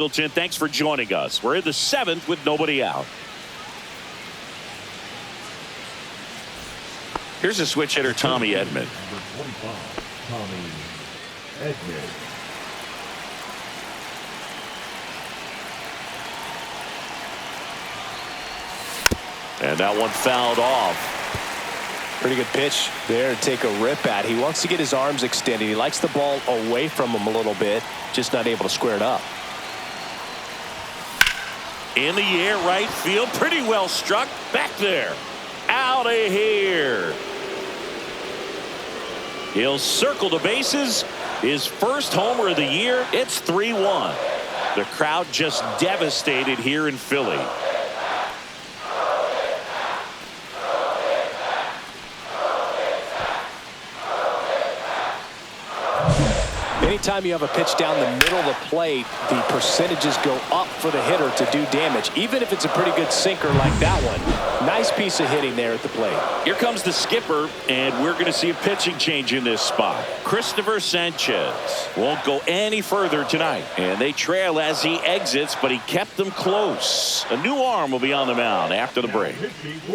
Middleton, thanks for joining us. We're in the 7th with nobody out. Here's a switch hitter, Tommy Edman. Number 25, Tommy Edman. And that one fouled off. Pretty good pitch there to take a rip at. He wants to get his arms extended. He likes the ball away from him a little bit, just not able to square it up. In the air, right field, pretty well struck. Back there. Out of here. He'll circle the bases. His first homer of the year. It's 3-1. The crowd just devastated here in Philly. Anytime you have a pitch down the middle of the plate, the percentages go up for the hitter to do damage, even if it's a pretty good sinker like that one. Nice piece of hitting there at the plate. Here comes the skipper, and we're going to see a pitching change in this spot. Christopher Sanchez won't go any further tonight, and they trail as he exits, but he kept them close. A new arm will be on the mound after the break.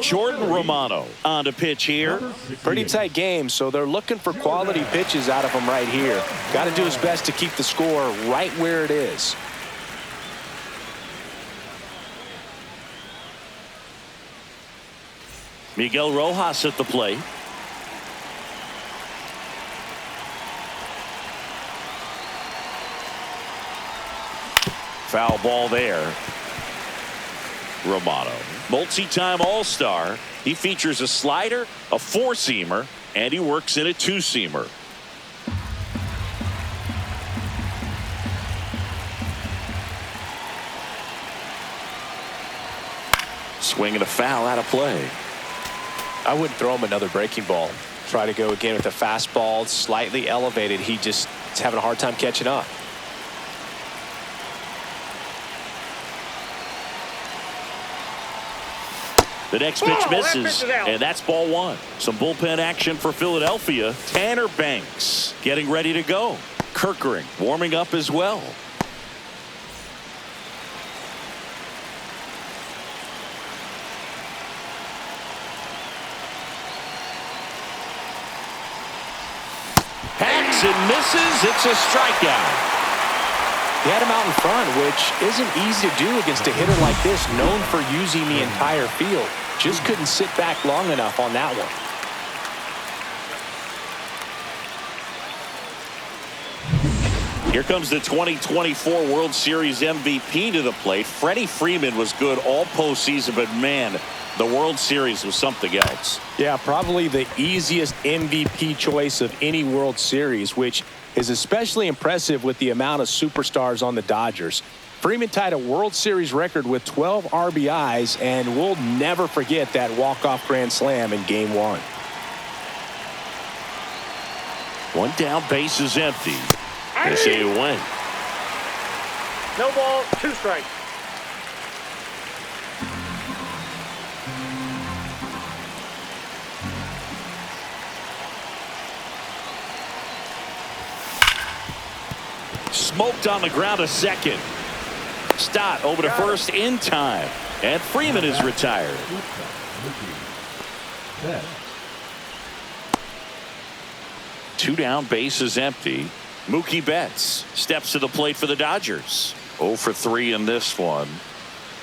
Jordan Romano on the pitch here. Pretty tight game, so they're looking for quality pitches out of him right here. Got to do his best to keep the score right where it is. Miguel Rojas at the plate. Foul ball there. Romano, multi-time All-Star. He features a slider, a four-seamer, and he works in a two-seamer. Swinging a foul out of play. I wouldn't throw him another breaking ball. Try to go again with a fastball, slightly elevated. He just is having a hard time catching up. The next pitch misses, and that's ball one. Some bullpen action for Philadelphia. Tanner Banks getting ready to go. Kirkering warming up as well. Hacks and misses. It's a strikeout. He had him out in front, which isn't easy to do against a hitter like this, known for using the entire field. Just couldn't sit back long enough on that one. Here comes the 2024 World Series MVP to the plate. Freddie Freeman was good all postseason, but man, the World Series was something else. Yeah, probably the easiest MVP choice of any World Series, which is especially impressive with the amount of superstars on the Dodgers. Freeman tied a World Series record with 12 RBIs, and we'll never forget that walk-off grand slam in Game 1. One down, base is empty. They say a win. No ball, 2 strikes. Smoked on the ground a second. Stott over to first in time. And Freeman is retired. Two down, base is empty. Mookie Betts steps to the plate for the Dodgers. 0 for 3 in this one.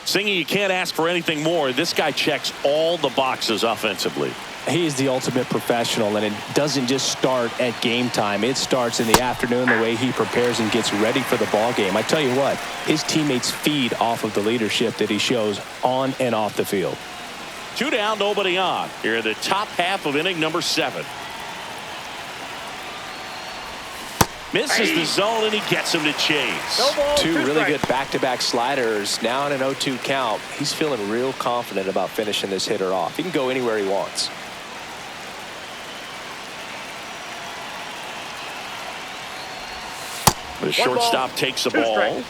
Singing, you can't ask for anything more. This guy checks all the boxes offensively. He is the ultimate professional, and it doesn't just start at game time. It starts in the afternoon, the way he prepares and gets ready for the ball game. I tell you what, his teammates feed off of the leadership that he shows on and off the field. 2 down, nobody on. Here in the top half of inning number 7. Misses the zone, and he gets him to chase. No ball, 2 really strikes. good back-to-back sliders. Now in an 0-2 count. He's feeling real confident about finishing this hitter off. He can go anywhere he wants. The shortstop takes the ball. Strikes.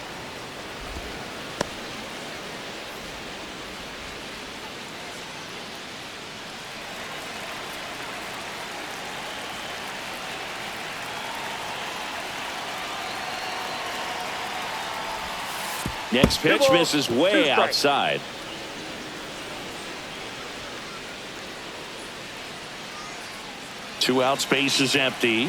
Next pitch balls, misses 2 way strikes. outside. Two outs, base is empty.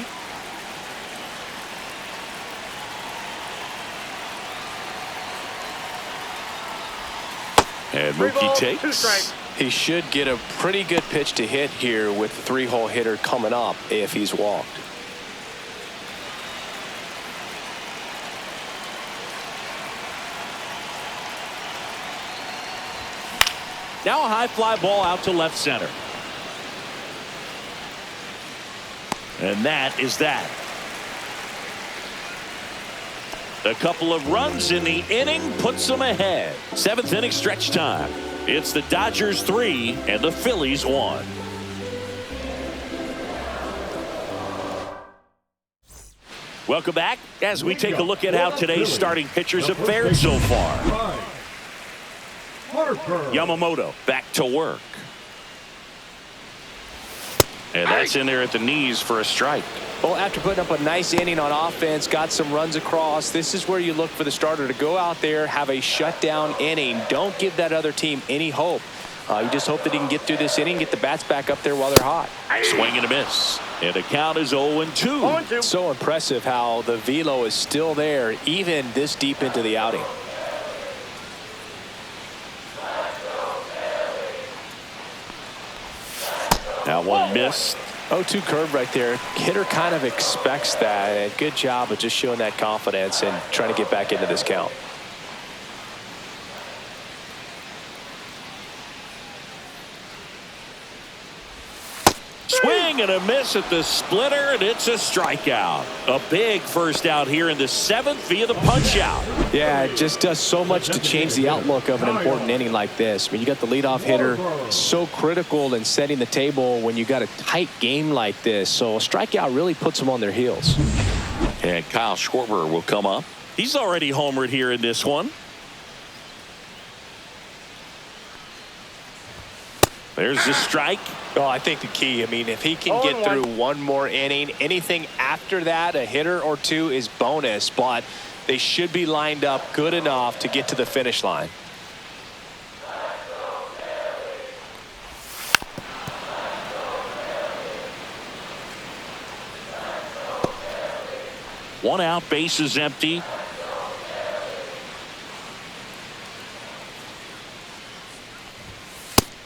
And 3 Mookie balls, 2 takes. strikes. He should get a pretty good pitch to hit here with the 3-hole hitter coming up if he's walked. Now a high fly ball out to left center. And that is that. A couple of runs in the inning puts them ahead. 7th inning stretch time. It's the Dodgers 3 and the Phillies 1. Welcome back as we take a look at how today's starting pitchers have fared so far. Harper. Yamamoto back to work. And that's in there at the knees for a strike. Well, after putting up a nice inning on offense, got some runs across, this is where you look for the starter to go out there, have a shutdown inning. Don't give that other team any hope. You just hope that he can get through this inning, get the bats back up there while they're hot. Swing and a miss. And the count is 0-2. 0-2. So impressive how the velo is still there, even this deep into the outing. That one missed. 0-2 curve right there. Hitter kind of expects that. And good job of just showing that confidence and trying to get back into this count. Swing and a miss at the splitter, and it's a strikeout. A big first out here in the 7th via the punch out. Yeah, it just does so much to change the outlook of an important inning like this. I mean, you got the leadoff hitter, so critical in setting the table when you got a tight game like this. So a strikeout really puts them on their heels. And Kyle Schwarber will come up. He's already homered here in this one. There's the strike. Oh, I think the key, I mean, if he can get through one more inning, anything after that, a hitter or two is bonus, but they should be lined up good enough to get to the finish line. One out, base is empty.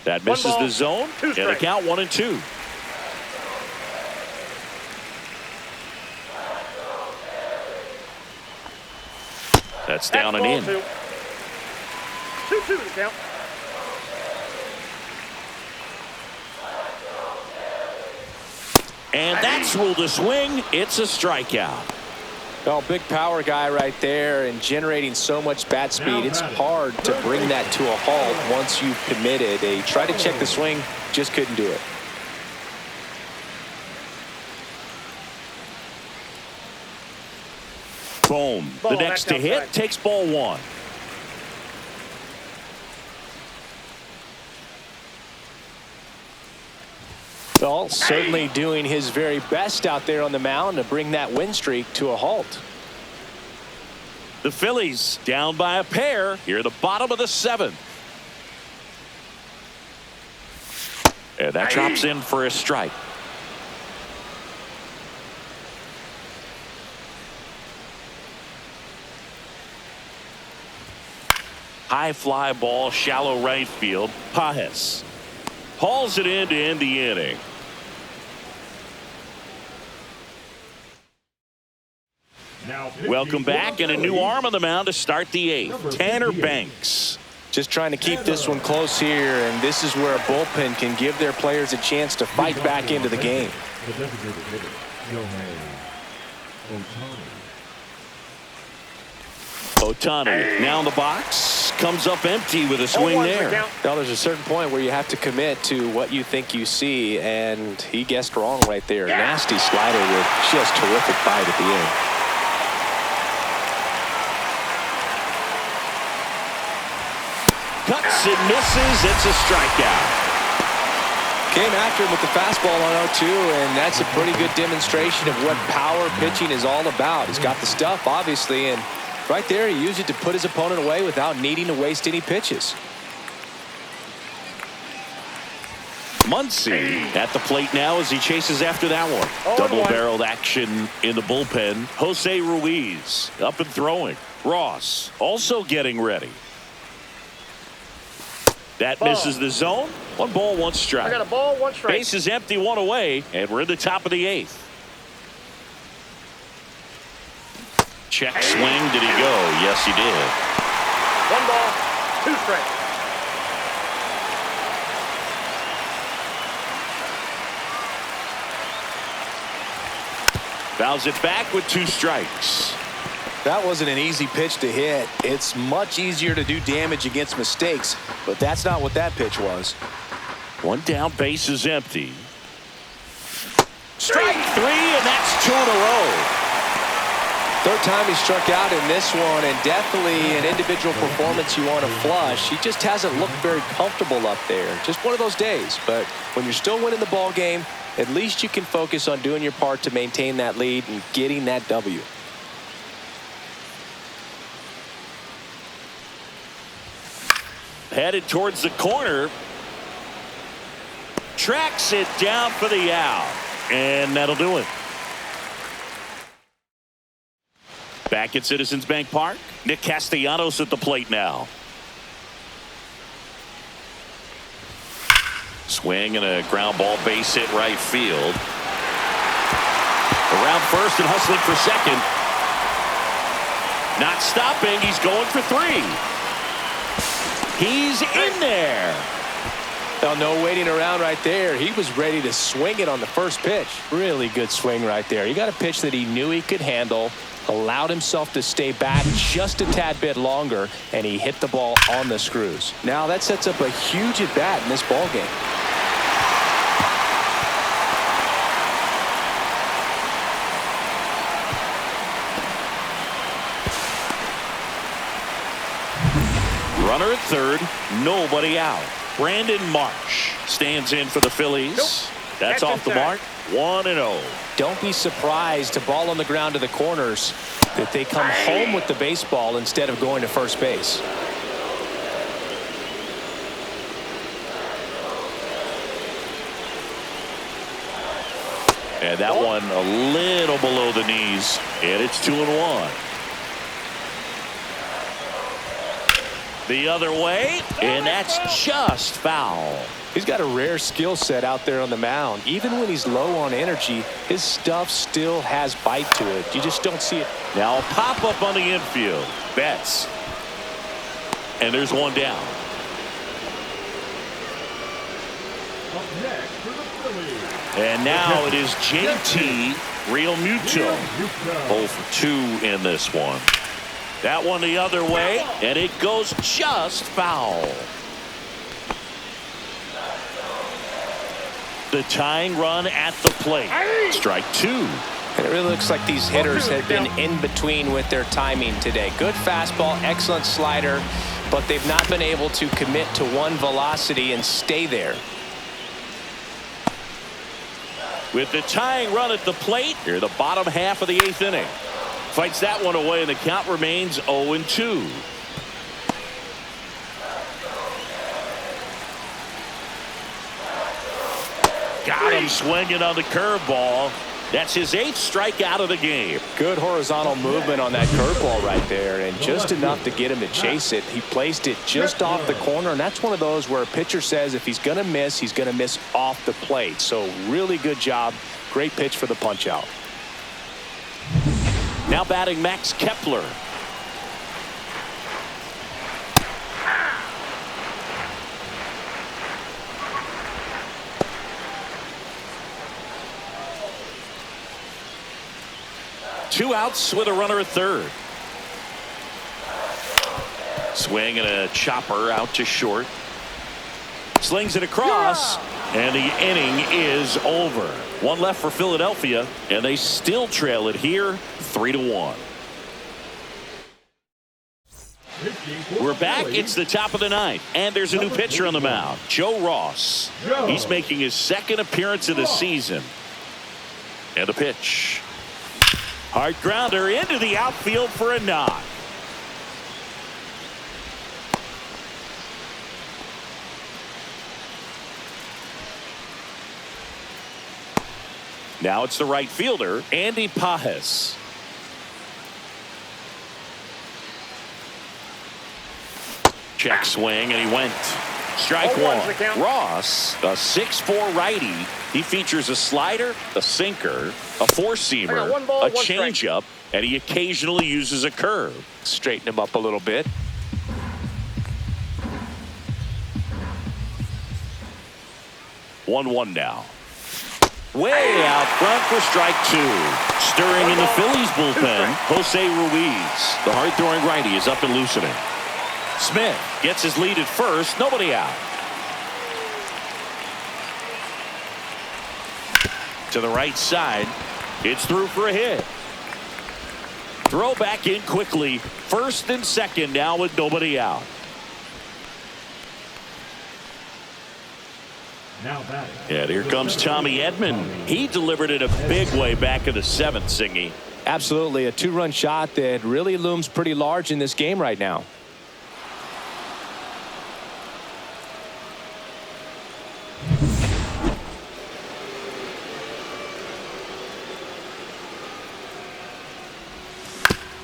That misses the zone, and the count 1-2. That's down and in. 2-2 the count. And that's ruled a swing. It's a strikeout. Oh, big power guy right there and generating so much bat speed. It's hard to bring that to a halt once you've committed. They tried to check the swing, just couldn't do it. Boom. The next to hit takes ball 1. Well, certainly doing his very best out there on the mound to bring that win streak to a halt. The Phillies down by a pair here at the bottom of the 7th. And that drops in for a strike. High fly ball, shallow right field. Pajes hauls it in to end the inning. Welcome back, and a new arm on the mound to start the 8th. Tanner Banks. Just trying to keep this one close here, and this is where a bullpen can give their players a chance to fight back into the game. The designated hitter, Ohtani now in the box, comes up empty with a swing there. Now there's a certain point where you have to commit to what you think you see, and he guessed wrong right there. Nasty slider with just terrific bite at the end. Cuts and misses. It's a strikeout. Came after him with the fastball on 0-2, and that's a pretty good demonstration of what power pitching is all about. He's got the stuff, obviously, and Right there, he used it to put his opponent away without needing to waste any pitches. Muncy at the plate now as he chases after that one. Double-barreled action in the bullpen. Jose Ruiz up and throwing. Ross also getting ready. That misses the zone. 1 ball, 1 strike. I got a ball, 1 strike. Base is empty, 1 away, and we're in the top of the 8th. Check swing. Did he go? Yes, he did. 1 ball, 2 strikes. Fouls it back with 2 strikes. That wasn't an easy pitch to hit. It's much easier to do damage against mistakes, but that's not what that pitch was. 1 down, base is empty. Strike 3, and that's 2 in a row. Third time he struck out in this one, and definitely an individual performance you want to flush. He just hasn't looked very comfortable up there. Just one of those days. But when you're still winning the ball game, at least you can focus on doing your part to maintain that lead and getting that W. Headed towards the corner. Tracks it down for the out. And that'll do it. Back at Citizens Bank Park, Nick Castellanos at the plate now. Swing and a ground ball, base hit right field. Around first and hustling for second. Not stopping. He's going for 3. He's in there. Well, no waiting around right there. He was ready to swing it on the first pitch. Really good swing right there. He got a pitch that he knew he could handle, allowed himself to stay back just a tad bit longer, and he hit the ball on the screws. Now that sets up a huge at bat in this ball game. Runner at third, nobody out. Brandon Marsh stands in for the Phillies. That's Catch off the inside. mark. 1-0. Don't be surprised, a ball on the ground to the corners, that they come home with the baseball instead of going to first base. And that one a little below the knees, and it's 2-1. The other way, and that's just foul. He's got a rare skill set out there on the mound. Even when he's low on energy, his stuff still has bite to it. You just don't see it. Now a pop up on the infield. Betts. And there's 1 down. Up next for the Phillies. And now it is JT Realmuto. 0 for 2 in this one. That one the other way, and it goes just foul. The tying run at the plate. Strike 2. And it really looks like these hitters have been in between with their timing today. Good fastball, excellent slider, but they've not been able to commit to one velocity and stay there. With the tying run at the plate, here the bottom half of the 8th inning. Fights that one away, and the count remains 0-2. Got him swinging on the curveball. That's his 8th strikeout of the game. Good horizontal movement on that curveball right there, and just enough to get him to chase it. He placed it just off the corner, and that's one of those where a pitcher says if he's going to miss, he's going to miss off the plate. So really good job. Great pitch for the punch out. Now batting Max Kepler. Two outs with a runner at third. Swing and a chopper out to short. Slings it across, and the inning is over. 1 left for Philadelphia, and they still trail it here 3-1. We're back. It's the top of the 9th, and there's a new pitcher on the mound, Joe Ross. He's making his 2nd appearance of the season. And the pitch. Hard grounder into the outfield for a knock. Now it's the right fielder, Andy Pajes. Check swing, and he went. Strike one. Ross, a 6'4" righty. He features a slider, a sinker, a four-seamer, a changeup, and he occasionally uses a curve. Straighten him up a little bit. 1-1 now. Way out front for strike two. Stirring in the Phillies bullpen, Jose Ruiz. The hard-throwing righty is up and loosening. Smith gets his lead at first. Nobody out. To the right side. It's through for a hit. Throw back in quickly. First and second now with nobody out. Now batting. And here comes Tommy Edman. He delivered it a big way back in the seventh, Singy. Absolutely. A two-run shot that really looms pretty large in this game right now.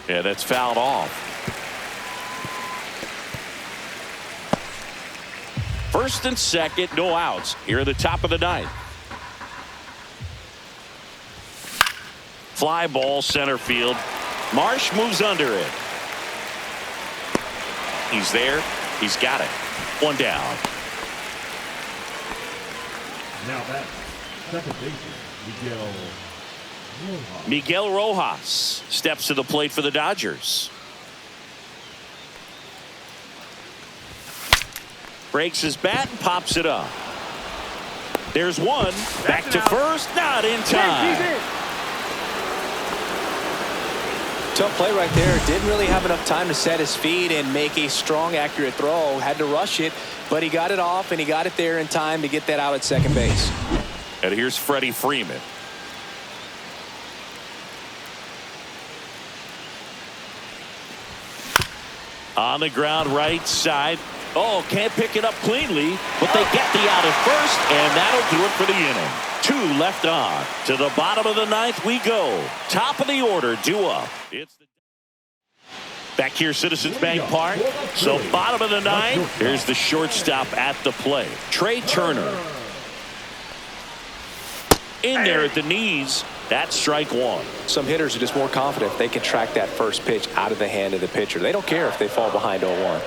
Yeah, that's fouled off. First and second, no outs here at the top of the ninth. Fly ball center field. Marsh moves under it. He's there. He's got it. One down. Now batting. Second baseman, Miguel Rojas steps to the plate for the Dodgers. Breaks his bat and pops it up. There's one. Back to first. Not in time. Tough play right there. Didn't really have enough time to set his feet and make a strong, accurate throw. Had to rush it, but he got it off, and he got it there in time to get that out at second base. And here's Freddie Freeman. On the ground right side. Oh, can't pick it up cleanly, but they get the out at first, and that'll do it for the inning. Two left on. To the bottom of the ninth we go. Top of the order, due up. It's back here, Citizens Bank Park. So bottom of the ninth. Here's the shortstop at the plate, Trey Turner. In there at the knees. That's strike one. Some hitters are just more confident if they can track that first pitch out of the hand of the pitcher. They don't care if they fall behind 0-1.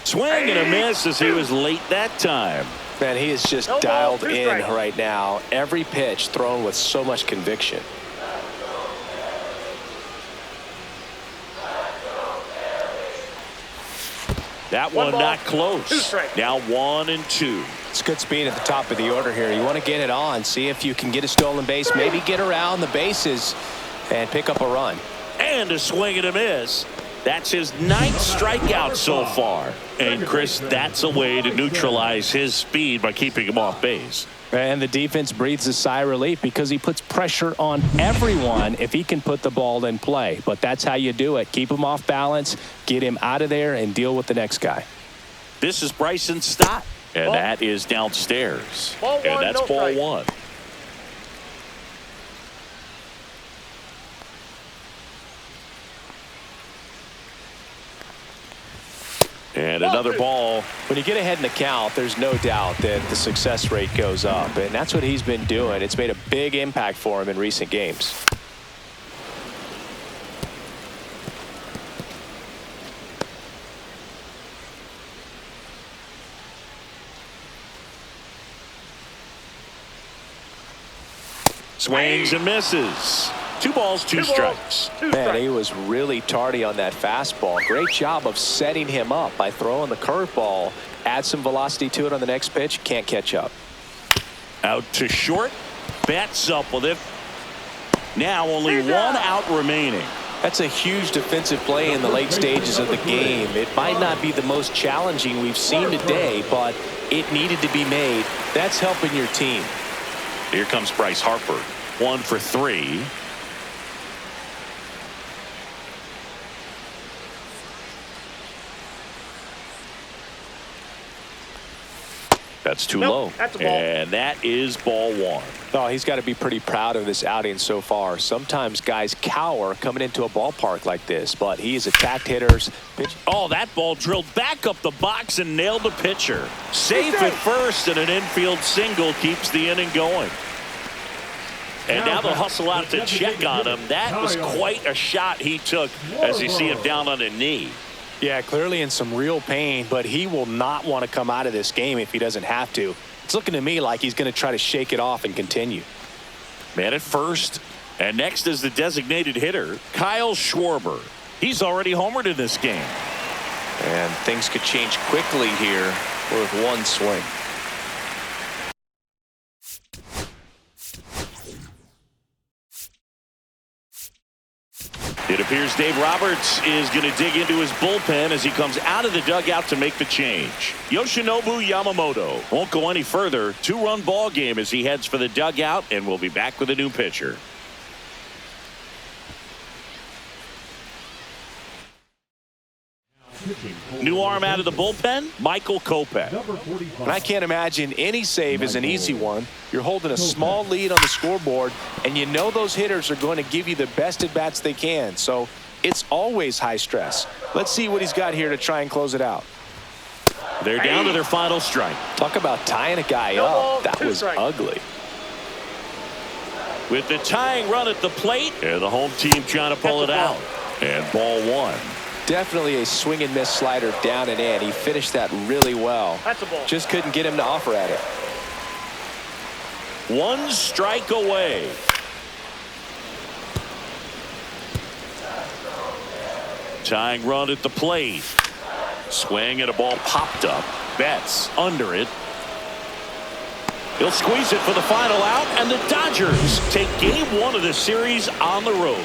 Swing and a miss as he was late that time. Man, he is just dialed in right now. Every pitch thrown with so much conviction. That one not close. Now 1-2. It's good speed at the top of the order here. You want to get it on, see if you can get a stolen base, maybe get around the bases and pick up a run. And a swing and a miss. That's his 9th strikeout so far. And Chris, that's a way to neutralize his speed by keeping him off base. And the defense breathes a sigh of relief because he puts pressure on everyone if he can put the ball in play. But that's how you do it. Keep him off balance, get him out of there, and deal with the next guy. This is Bryson Stott. And that is downstairs. And that's ball one. And another ball. When you get ahead in the count, there's no doubt that the success rate goes up. And that's what he's been doing. It's made a big impact for him in recent games. Swings and misses. 2 balls, 2 strikes. Man, he was really tardy on that fastball. Great job of setting him up by throwing the curveball. Add some velocity to it on the next pitch. Can't catch up. Out to short. Bats up with it. Now only 1 out remaining. That's a huge defensive play in the late stages of the game. It might not be the most challenging we've seen today, but it needed to be made. That's helping your team. Here comes Bryce Harper. 1 for 3. That's too Nope, low. that's a ball. And that is ball one. Oh, he's got to be pretty proud of this outing so far. Sometimes guys cower coming into a ballpark like this, but he's attacked hitters. Oh, that ball drilled back up the box and nailed the pitcher. Safe at first, and an infield single keeps the inning going. And now they'll hustle out to check on him. That was quite a shot he took as you see him down on a knee. Yeah, clearly in some real pain, but he will not want to come out of this game if he doesn't have to. It's looking to me like he's going to try to shake it off and continue. Man at first. And next is the designated hitter, Kyle Schwarber. He's already homered in this game. And things could change quickly here with one swing. It appears Dave Roberts is going to dig into his bullpen as he comes out of the dugout to make the change. Yoshinobu Yamamoto won't go any further. Two-run ball game as he heads for the dugout, and we'll be back with a new pitcher. New arm out of the bullpen, Michael Kopech. And I can't imagine any save is an easy one. You're holding a small lead on the scoreboard, and you know those hitters are going to give you the best at-bats they can. So it's always high stress. Let's see what he's got here to try and close it out. They're down to their final strike. Talk about tying a guy up. That was ugly. With the tying run at the plate, and the home team trying to pull it out. And ball one. Definitely a swing and miss slider down and in. He finished that really well. That's a ball. Just couldn't get him to offer at it. One strike away. Tying run at the plate. Swing and a ball popped up. Betts under it. He'll squeeze it for the final out, and the Dodgers take game one of the series on the road.